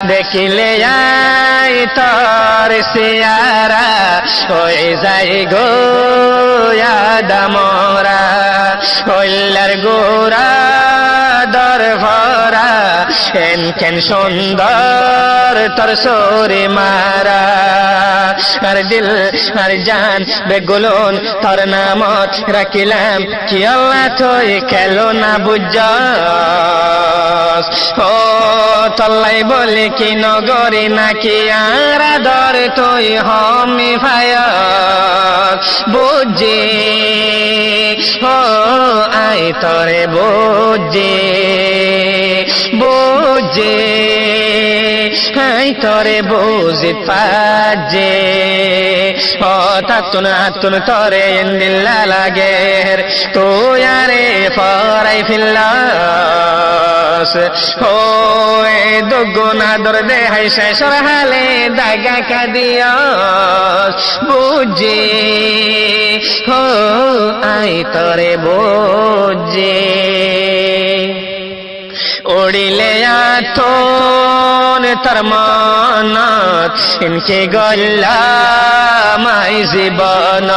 দেখিলে আই তোর সিয়ারা হয়ে যাই গো আদমরা হইলার গোরা দর ভরা কেন কেন সুন্দর তোর সোরে মারা আর দিল আর জান বেগুলন তোর নামত রাখিলাম কি আল্লাহ তুই খেলো না বুঝ ও তল্লাই বলে কি নগরী নাকি আর আদর তুই হমি ভাই বুঝি ও আই তরে বুঝি বুঝি আই তরে বুঝি পাজে ও তাতুন তরে ইন্দিল্লা লাগের তুই আরে ফরাই ফিল্লাস ও এ দুগুনা দর দে হাই শেষর হালে দাগা কাদিয়াস বুঝি ও আই তরে বুঝি উড়িলে আথন তোর মনত ইনকে গল্লা মাই জীবন